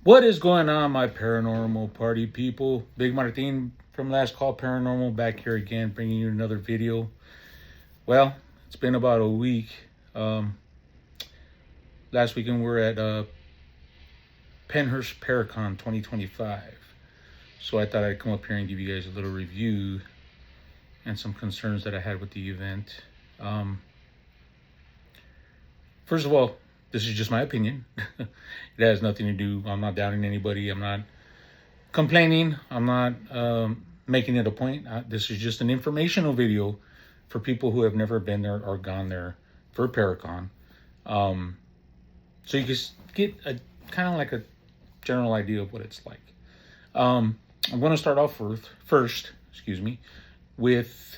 What is going on, my paranormal party people? Big Martin from Last Call Paranormal back here again, bringing you another video. Well, it's been about a week. Last weekend we were at Pennhurst Paracon 2025. So I thought I'd come up here and give you guys a little review and some concerns that I had with the event. First of all, this is just my opinion. It has nothing to do, I'm not doubting anybody. I'm not complaining. I'm not making it a point. This is just an informational video for people who have never been there or gone there for Paracon. So you can get a kind of like a general idea of what it's like. I'm going to start off first, with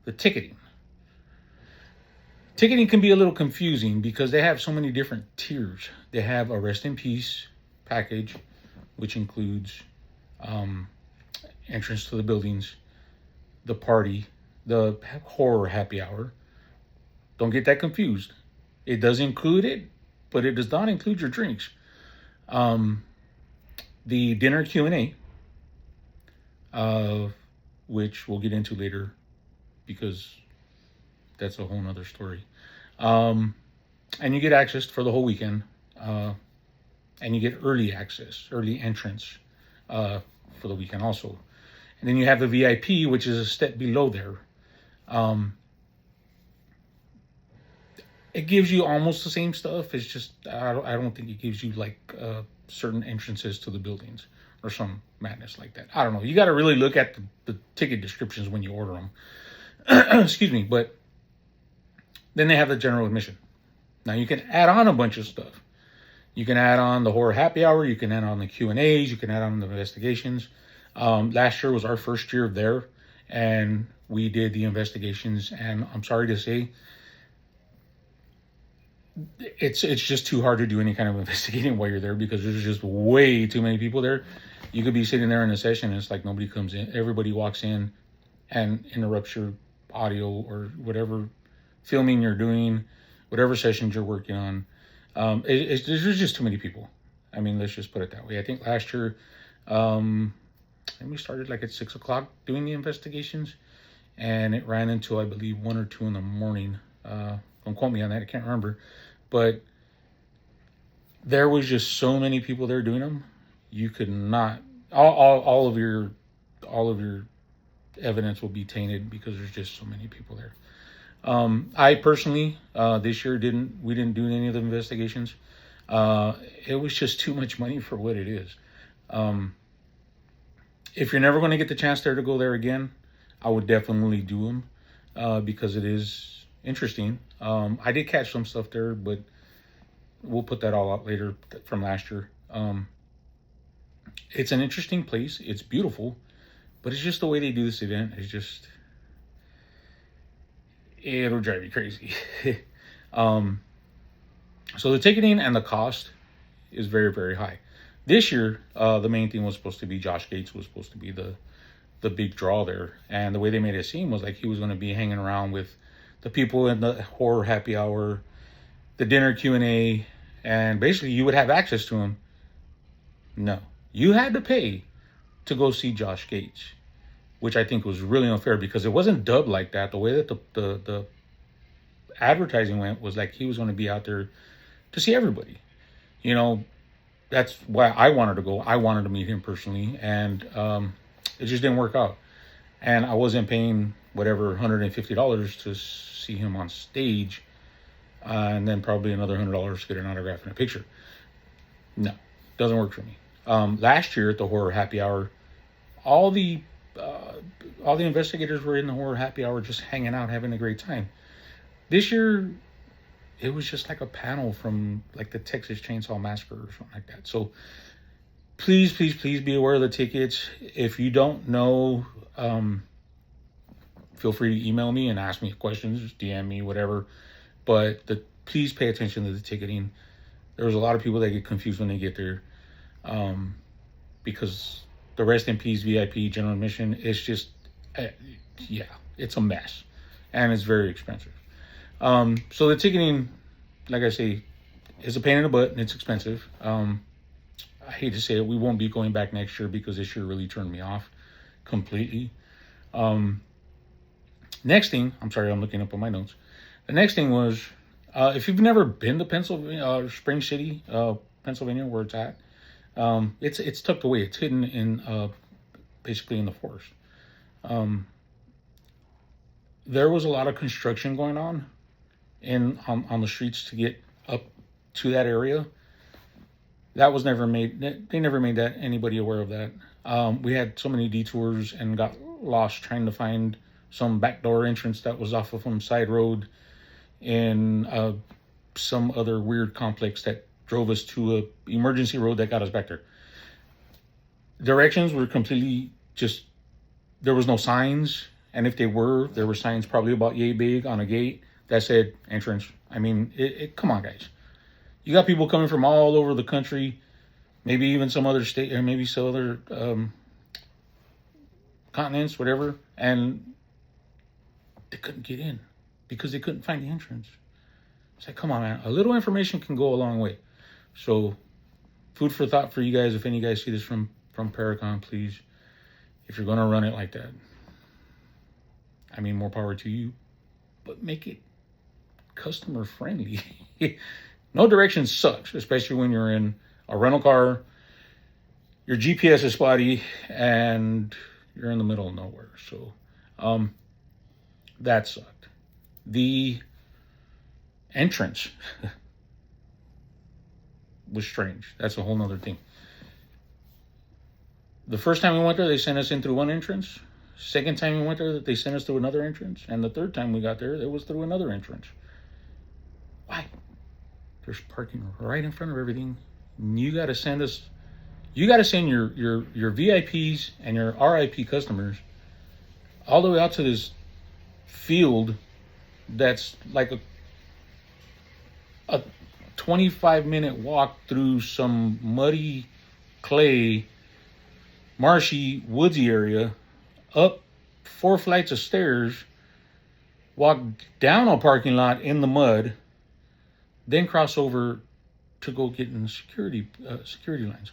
the ticketing. Ticketing can be a little confusing because they have so many different tiers. They have a rest in peace package, which includes entrance to the buildings, the party, the horror happy hour. Don't get that confused. It does include it, but it does not include your drinks. The dinner Q&A, which we'll get into later because that's a whole nother story. And you get access for the whole weekend. And you get early access, early entrance for the weekend also. And then you have the VIP, which is a step below there. It gives you almost the same stuff. It's just, I don't think it gives you like certain entrances to the buildings or some madness like that. I don't know. You got to really look at the ticket descriptions when you order them. Excuse me. But then they have the general admission. Now you can add on a bunch of stuff. You can add on the horror happy hour. You can add on the Q&As. You can add on the investigations. Last year was our first year there, and we did the investigations. And I'm sorry to say, it's just too hard to do any kind of investigating while you're there because there's just way too many people there. You could be sitting there in a session and it's like nobody comes in. Everybody walks in and interrupts your audio or whatever filming you're doing, whatever sessions you're working on. There's just too many people. I mean, let's just put it that way. I think last year, we started like at 6 o'clock doing the investigations, and it ran until I believe 1 or 2 in the morning. Don't quote me on that. I can't remember, but there was just so many people there doing them. You could not. All of your evidence will be tainted because there's just so many people there. I personally, this year we didn't do any of the investigations. It was just too much money for what it is. If you're never going to get the chance to go there again, I would definitely do them, because it is interesting. I did catch some stuff there, but we'll put that all out later from last year. It's an interesting place. It's beautiful, but it's just the way they do this event is just, it'll drive you crazy. So the ticketing and the cost is very, very high. This year, the main thing was supposed to be Josh Gates was supposed to be the big draw there. And the way they made it seem was like he was going to be hanging around with the people in the horror happy hour, the dinner Q&A, and basically you would have access to him. No, you had to pay to go see Josh Gates, which I think was really unfair because it wasn't dubbed like that. The way that the advertising went was like he was going to be out there to see everybody. You know, that's why I wanted to go. I wanted to meet him personally, and it just didn't work out. And I wasn't paying whatever $150 to see him on stage, and then probably another $100 to get an autograph and a picture. No, doesn't work for me. Last year at the horror happy hour, all the investigators were in the horror happy hour just hanging out, having a great time. This year, it was just like a panel from like the Texas Chainsaw Massacre or something like that. So please be aware of the tickets. If you don't know, feel free to email me and ask me questions, DM me, whatever. But please pay attention to the ticketing. There's a lot of people that get confused when they get there, because the rest in peace VIP general admission is just, it's a mess, and it's very expensive. So the ticketing, like I say, is a pain in the butt and it's expensive. I hate to say it, we won't be going back next year because this year really turned me off completely. Next thing, I'm sorry, I'm looking up on my notes. The next thing was, if you've never been to Pennsylvania, Spring City, Pennsylvania, where it's at, it's tucked away. It's hidden in basically in the forest. There was a lot of construction going on on the streets to get up to that area. That was never made. They never made that anybody aware of that. We had so many detours and got lost trying to find some backdoor entrance that was off of some side road and some other weird complex that drove us to a emergency road that got us back there. Directions were completely just, there was no signs, and if there were signs probably about yay big on a gate that said entrance. I mean, come on, guys. You got people coming from all over the country, maybe even some other state, or maybe some other continents, whatever, and they couldn't get in because they couldn't find the entrance. It's like, come on, man. A little information can go a long way. So, food for thought for you guys. If any of you guys see this from Paracon, please, if you're going to run it like that, I mean, more power to you, but make it customer friendly. No direction sucks, especially when you're in a rental car, your GPS is spotty, and you're in the middle of nowhere. So, that sucked. The entrance was strange. That's a whole nother thing. The first time we went there, they sent us in through one entrance. Second time we went there, they sent us through another entrance. And the third time we got there, it was through another entrance. Why? There's parking right in front of everything. You got to send your VIPs and your RIP customers all the way out to this field that's like a 25-minute walk through some muddy, clay, marshy, woodsy area, up 4 flights of stairs, walk down a parking lot in the mud, then cross over to go get in security lines.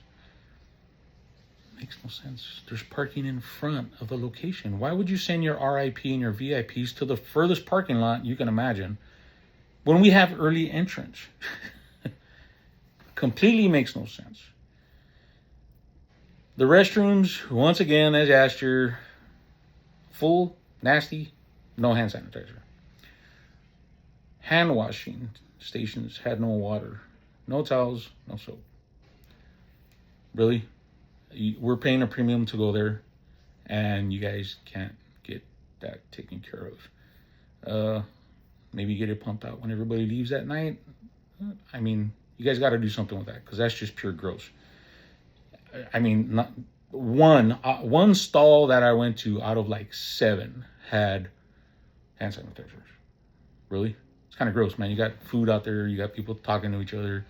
Makes no sense. There's parking in front of the location. Why would you send your RIP and your VIPs to the furthest parking lot you can imagine when we have early entrance? Completely makes no sense. The restrooms, once again, as last year, full, nasty, no hand sanitizer. Hand washing stations had no water, no towels, no soap. Really? We're paying a premium to go there, and you guys can't get that taken care of. Maybe get it pumped out when everybody leaves at night. I mean, you guys got to do something with that, because that's just pure gross. I mean, not one stall that I went to out of like 7 had hand sanitizers. Really? It's kind of gross, man. You got food out there. You got people talking to each other.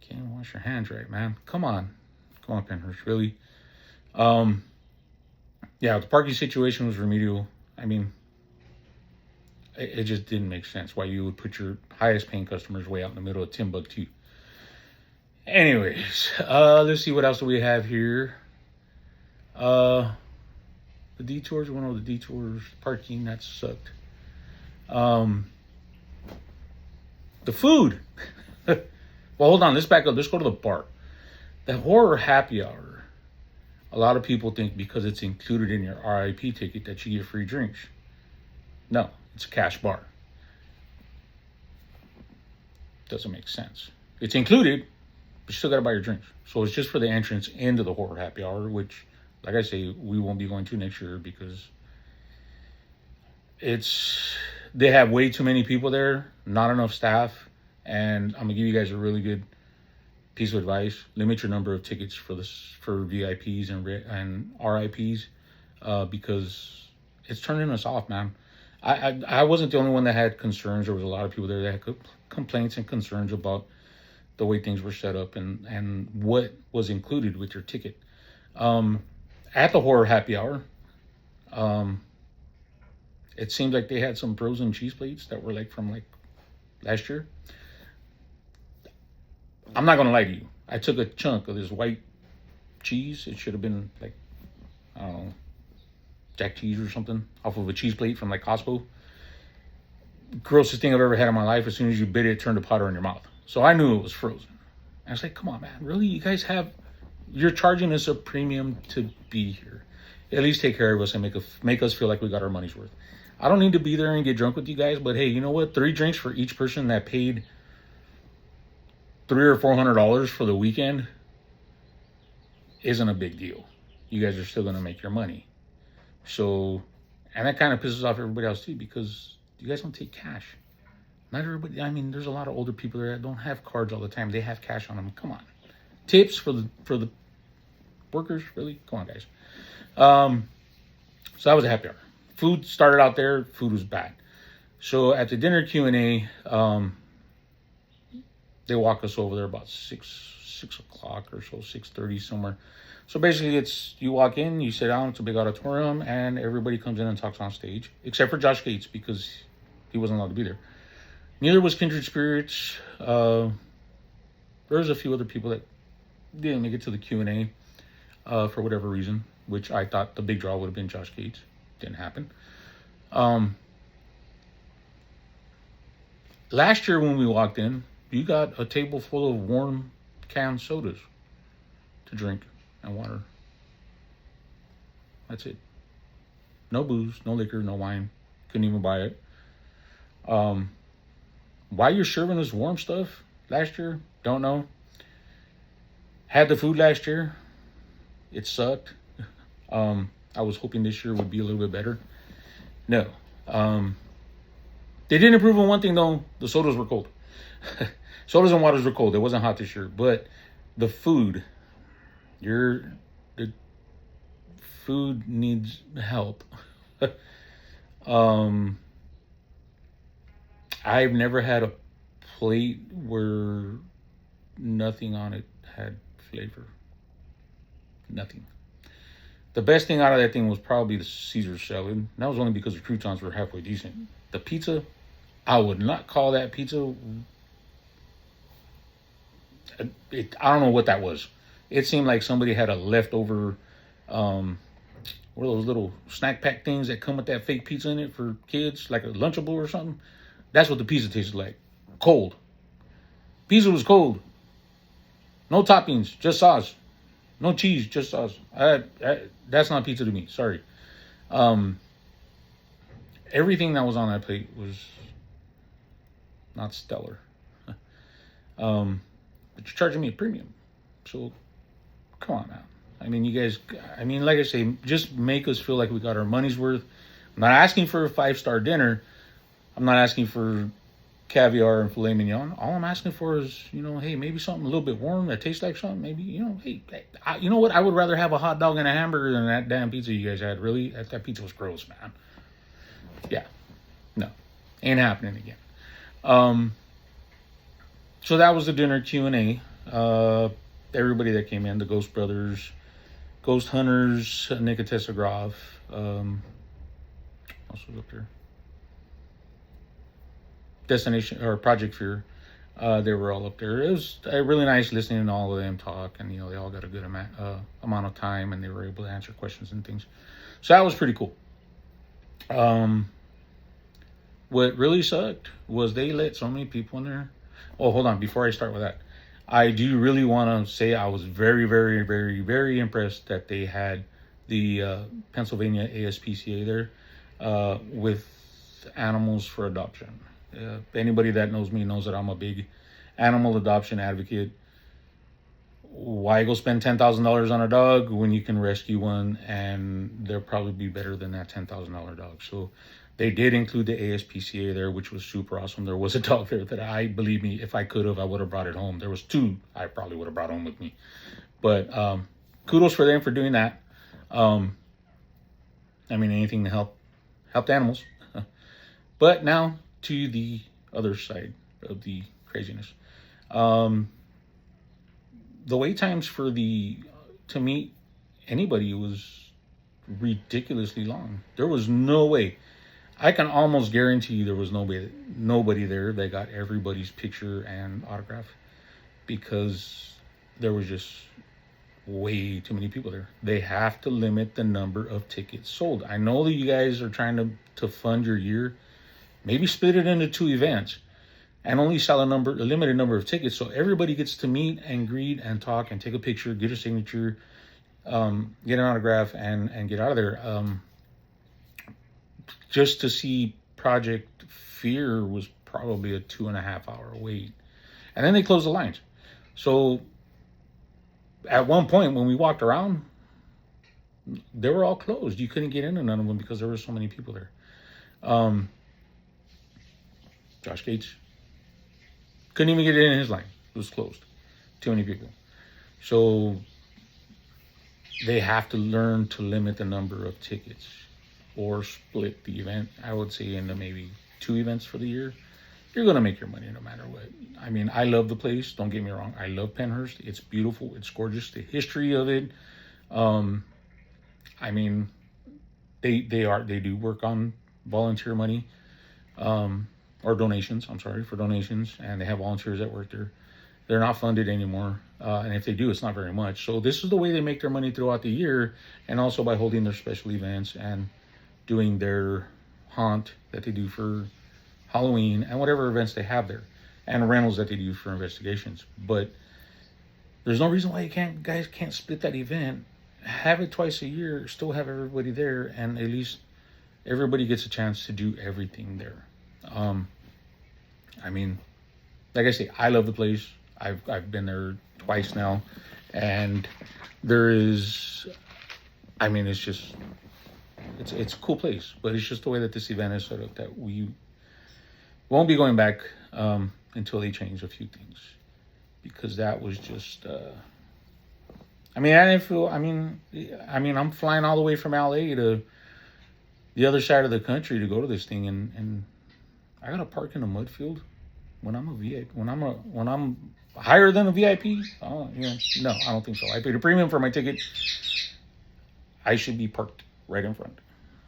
Can't even wash your hands right, man. Come on, Pennhurst. Really? Yeah, the parking situation was remedial. I mean, it just didn't make sense why you would put your highest paying customers way out in the middle of Timbuktu. Anyways, let's see what else do we have here. The detours, one of the detours, parking, that sucked. The food. Well, hold on, let's back up. Let's go to the bar. The horror happy hour. A lot of people think because it's included in your RIP ticket that you get free drinks. No, it's a cash bar. Doesn't make sense. It's included, but you still got to buy your drinks. So it's just for the entrance into the horror happy hour, which, like I say, we won't be going to next year because they have way too many people there, not enough staff, and I'm gonna give you guys a really good piece of advice: limit your number of tickets for VIPs and RIPs, because it's turning us off, man. I wasn't the only one that had concerns. There was a lot of people there that had complaints and concerns about the way things were set up and what was included with your ticket. At the horror happy hour, it seemed like they had some frozen cheese plates that were from last year. I'm not going to lie to you. I took a chunk of this white cheese. It should have been like, I don't know, jack cheese or something off of a cheese plate from like Costco. Grossest thing I've ever had in my life. As soon as you bit it, it turned to powder in your mouth. So I knew it was frozen. I was like, come on, man. Really? You guys you're charging us a premium to be here. At least take care of us and make us feel like we got our money's worth. I don't need to be there and get drunk with you guys, but hey, you know what? 3 drinks for each person that paid $300 or $400 for the weekend isn't a big deal. You guys are still going to make your money. So, and that kind of pisses off everybody else too, because you guys don't take cash. Not everybody. I mean, there's a lot of older people there that don't have cards all the time. They have cash on them. Come on, tips for the workers. Really, come on, guys. So that was a happy hour. Food started out there. Food was bad. So at the dinner Q&A, they walk us over there about 6 o'clock or so, 6:30 somewhere. So basically, you walk in, you sit down. It's a big auditorium, and everybody comes in and talks on stage, except for Josh Gates because he wasn't allowed to be there. Neither was Kindred Spirits. There's a few other people that didn't make it to the Q&A for whatever reason, which I thought the big draw would have been Josh Gates. Didn't happen. Last year when we walked in, you got a table full of warm canned sodas to drink and water. That's it. No booze, no liquor, no wine. Couldn't even buy it. Why you're serving us warm stuff last year, don't know. Had the food last year. It sucked. I was hoping this year would be a little bit better. No. They didn't improve on one thing, though. The sodas were cold. Sodas and waters were cold. It wasn't hot this year. But the food, the food needs help. I've never had a plate where nothing on it had flavor. Nothing. The best thing out of that thing was probably the Caesar salad. And that was only because the croutons were halfway decent. The pizza, I would not call that pizza. I don't know what that was. It seemed like somebody had a leftover, what are those little snack pack things that come with that fake pizza in it for kids, like a Lunchable or something. That's what the pizza tasted like. Cold. Pizza was cold. No toppings, just sauce. No cheese, just sauce. That's not pizza to me. Sorry. Everything that was on that plate was not stellar. But you're charging me a premium. So, come on now. I mean, you guys, like I say, just make us feel like we got our money's worth. I'm not asking for a 5-star dinner. I'm not asking for caviar and filet mignon. All I'm asking for is, hey, maybe something a little bit warm that tastes like something. Maybe, hey, you know what? I would rather have a hot dog and a hamburger than that damn pizza you guys had. Really? That pizza was gross, man. Yeah. No. Ain't happening again. So that was the dinner Q&A. Everybody that came in, the Ghost Brothers, Ghost Hunters, Nicotessa Groff, also was up there. Destination or Project Fear, they were all up there. It was really nice listening to all of them talk, and they all got a good amount of time, and they were able to answer questions and things. So that was pretty cool. What really sucked was they let so many people in there. Oh, hold on, before I start with that, I do really want to say I was very, very, very, very impressed that they had the Pennsylvania ASPCA there with animals for adoption. Anybody that knows me knows that I'm a big animal adoption advocate. Why go spend $10,000 on a dog when you can rescue one and they'll probably be better than that $10,000 dog? So they did include the ASPCA there, which was super awesome. There was a dog there that believe me, if I could have, I would have brought it home. There was 2 I probably would have brought home with me. But kudos for them for doing that. Anything to help the animals. But now to the other side of the craziness. The wait times to meet anybody was ridiculously long. There was no way. I can almost guarantee you there was nobody there that got everybody's picture and autograph, because there was just way too many people there. They have to limit the number of tickets sold. I know that you guys are trying to fund your year. Maybe split it into 2 events and only sell a limited number of tickets, so everybody gets to meet and greet and talk and take a picture, get a signature, get an autograph, and get out of there. Just to see Project Fear was probably a 2.5-hour wait, and then they closed the lines. So at one point when we walked around, they were all closed. You couldn't get into none of them because there were so many people there. Josh Gates couldn't even get in his line. It was closed. Too many people. So they have to learn to limit the number of tickets or split the event. I would say into maybe 2 events for the year. You're going to make your money no matter what. I mean, I love the place. Don't get me wrong. I love Pennhurst. It's beautiful. It's gorgeous. The history of it. I mean, they do work on volunteer money, or donations. I'm sorry, for donations. And they have volunteers that work there. They're not funded anymore. And if they do, it's not very much. So this is the way they make their money throughout the year. And also by holding their special events and doing their haunt that they do for Halloween and whatever events they have there, and rentals that they do for investigations. But there's no reason why guys can't split that event, have it twice a year, still have everybody there, and at least everybody gets a chance to do everything there. I mean, like I say, I love the place. I've been there twice now, and there is, I mean, it's a cool place, but it's just the way that this event is set up that we won't be going back until they change a few things, because that was just. I mean, I didn't feel. I mean, I'm flying all the way from LA to the other side of the country to go to this thing, and I gotta park in a mud field when I'm a VIP. When I'm higher than a VIP. Oh, yeah, no, I don't think so. I paid a premium for my ticket. I should be parked right in front.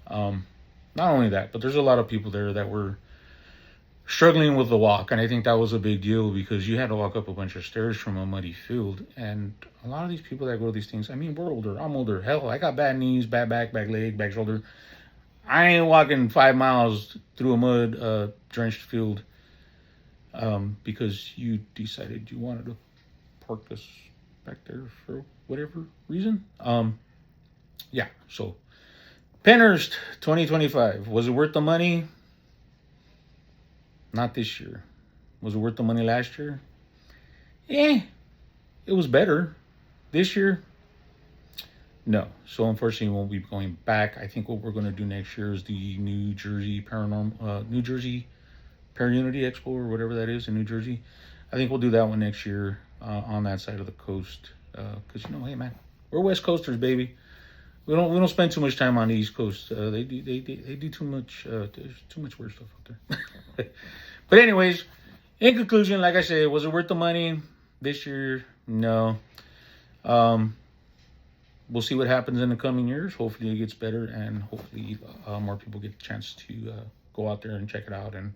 Not only that, but there's a lot of people there that were struggling with the walk, and I think that was a big deal because you had to walk up a bunch of stairs from a muddy field. And a lot of these people that go to these things, I mean, we're older. I'm older. Hell, I got bad knees, bad back, bad leg, bad shoulder. I ain't walking 5 miles through a mud drenched field because you decided you wanted to park us back there for whatever reason. Yeah, so Pennhurst 2025, was it worth the money? Not this year. Was it worth the money last year? It was better. This year, no. So unfortunately, we won't be going back. I think what we're going to do next year is the New Jersey Paranormal Expo, or whatever that is in New Jersey. I think we'll do that one next year on that side of the coast. Because hey man, we're West Coasters, baby. We don't spend too much time on the East Coast. They do too much. There's too much weird stuff out there. But anyways, in conclusion, like I said, was it worth the money this year? No. We'll see what happens in the coming years. Hopefully it gets better, and hopefully more people get the chance to go out there and check it out. And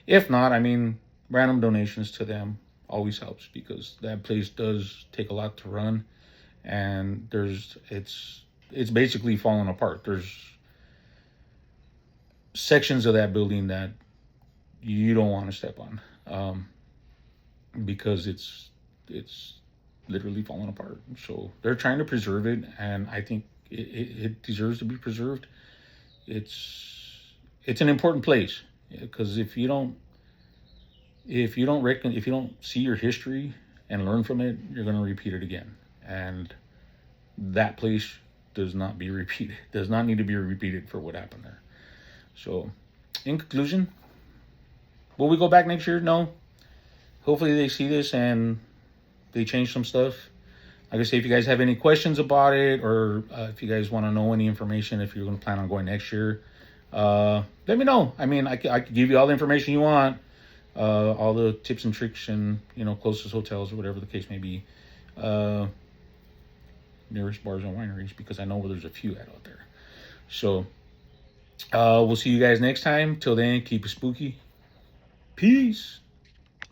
if not, I mean, random donations to them always helps, because that place does take a lot to run, and it's basically falling apart. There's sections of that building that you don't want to step on because it's literally falling apart. So they're trying to preserve it, and I think it deserves to be preserved. It's an important place, because if you don't see your history and learn from it, you're going to repeat it again. And that place does not need to be repeated for what happened there. So in conclusion, will we go back next year? No. Hopefully they see this and they change some stuff. Like I say, if you guys have any questions about it, or if you guys want to know any information, if you're going to plan on going next year, let me know. I mean, I could give you all the information you want, all the tips and tricks, and closest hotels or whatever the case may be, nearest bars and wineries, because I know where there's a few out there. So we'll see you guys next time. Till then, keep it spooky. Peace.